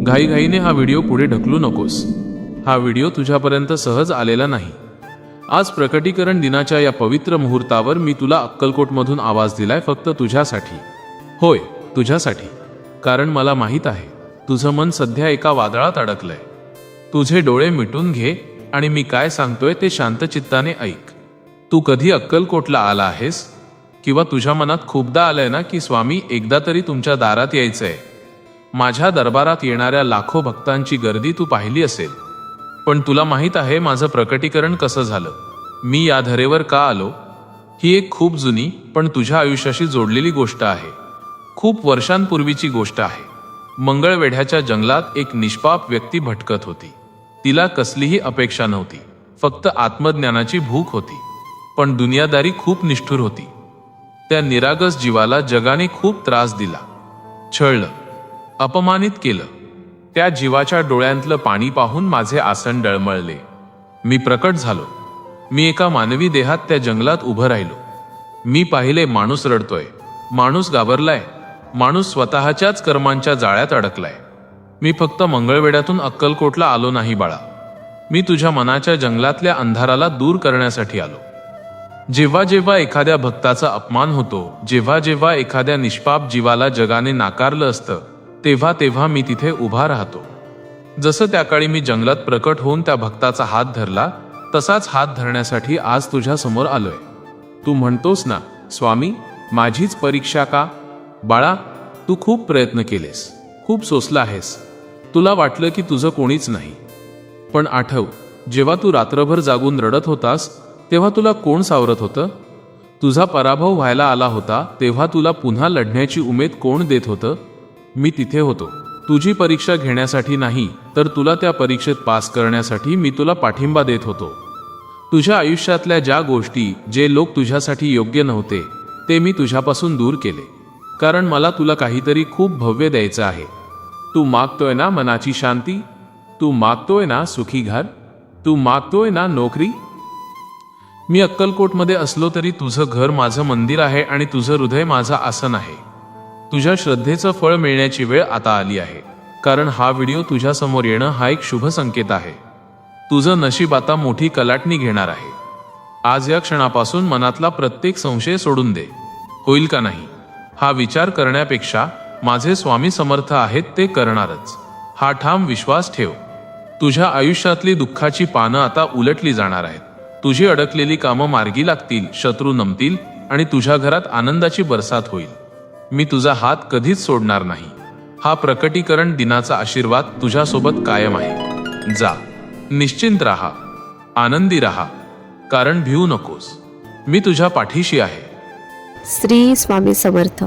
घाईघाईने हा व्हिडिओ पुढे ढकलू नकोस. हा व्हिडिओ तुझ्यापर्यंत सहज आलेला नाही. आज प्रकटीकरण दिनाच्या या पवित्र मुहूर्तावर मी तुला अक्कलकोटमधून आवाज दिलाय, फक्त तुझ्यासाठी. होय, तुझ्यासाठी. कारण मला माहीत आहे तुझं मन सध्या एका वादळात अडकलंय. तुझे डोळे मिटून घे आणि मी काय सांगतोय ते शांत चित्ताने ऐक. तू कधी अक्कलकोटला आला आहेस? किंवा तुझ्या मनात खूपदा आलंय ना की स्वामी, एकदा तरी तुमच्या दारात यायचंय. माझ्या दरबारात येणाऱ्या लाखो भक्तांची गर्दी तू पाहिली असेल, पण तुला माहीत आहे माझं प्रकटीकरण कसं झालं? मी या धरेवर का आलो? ही एक खूप जुनी पण तुझ्या आयुष्याशी जोडलेली गोष्ट आहे. खूप वर्षांपूर्वीची गोष्ट आहे. मंगळवेढ्याच्या जंगलात एक निष्पाप व्यक्ती भटकत होती. तिला कसलीही अपेक्षा नव्हती, फक्त आत्मज्ञानाची भूक होती. पण दुनियादारी खूप निष्ठुर होती. त्या निरागस जीवाला जगाने खूप त्रास दिला, छळलं, अपमानित केलं. त्या जीवाच्या डोळ्यांतलं पाणी पाहून माझे आसन डळमळले. मी प्रकट झालो. मी एका मानवी देहात त्या जंगलात उभं राहिलो. मी पाहिले माणूस रडतोय, माणूस घाबरलाय, माणूस स्वतःच्याच कर्मांच्या जाळ्यात अडकलाय. मी फक्त मंगळवेढ्यातून अक्कलकोटला आलो नाही बाळा. मी तुझ्या मनाच्या जंगलातल्या अंधाराला दूर करण्यासाठी आलो. जेव्हा जेव्हा एखाद्या भक्ताचा अपमान होतो, जेव्हा जेव्हा एखाद्या निष्पाप जीवाला जगाने नाकारलं असतं, तेव्हा तेव्हा मी तिथे उभा राहतो. जसं त्या काळी मी जंगलात प्रकट होऊन त्या भक्ताचा हात धरला, तसाच हात धरण्यासाठी आज तुझ्या समोर आलोय. तू म्हणतोस ना, स्वामी माझीच परीक्षा का? बाळा, तू खूप प्रयत्न केलेस, खूप सोसला आहेस. तुला वाटलं की तुझं कोणीच नाही. पण आठव, जेव्हा तू रात्रभर जागून रडत होतास, तेव्हा तुला कोण सावरत होतं? तुझा पराभव व्हायला आला होता, तेव्हा तुला पुन्हा लढण्याची उमेद कोण देत होतं? मी तिथे होतो. तुझी परीक्षा घेण्यासाठी नाही, तर तुला त्या परीक्षेत पास करण्यासाठी मी तुला पाठिंबा देत होतो. तुझ्या आयुष्यातल्या ज्या गोष्टी, जे लोक तुझ्यासाठी योग्य नव्हते, ते मी तुझ्यापासून दूर केले. कारण मला तुला काहीतरी खूप भव्य द्यायचं आहे. तू मागतोय ना मनाची शांती? तू मागतोय ना सुखी घर? तू मागतोय ना नोकरी? मी अक्कलकोटमध्ये असलो तरी तुझं घर माझं मंदिर आहे आणि तुझं हृदय माझं आसन आहे. तुझ्या श्रद्धेचं फळ मिळण्याची वेळ आता आली आहे. कारण हा व्हिडिओ तुझ्या समोर येणं हा एक शुभ संकेत आहे. तुझं नशीब आता मोठी कलाटणी घेणार आहे. आज या क्षणापासून मनातला प्रत्येक संशय सोडून दे. होईल का नाही हा विचार करण्यापेक्षा माझे स्वामी समर्थ आहेत ते करणारच, हा ठाम विश्वास ठेव. तुझ्या आयुष्यातली दुःखाची पानं आता उलटली जाणार आहेत. तुझी अडकलेली कामं मार्गी लागतील, शत्रू नमतील आणि तुझ्या घरात आनंदाची बरसात होईल. मी तुझा हात कधीच सोडणार नाही. हा प्रकटीकरण दिनाचा आशीर्वाद तुझ्यासोबत कायम आहे. जा, निश्चिंत राहा, आनंदी राहा, कारण भिवू नकोस. मी तुझ्या पाठीशी आहे. श्री स्वामी समर्थ.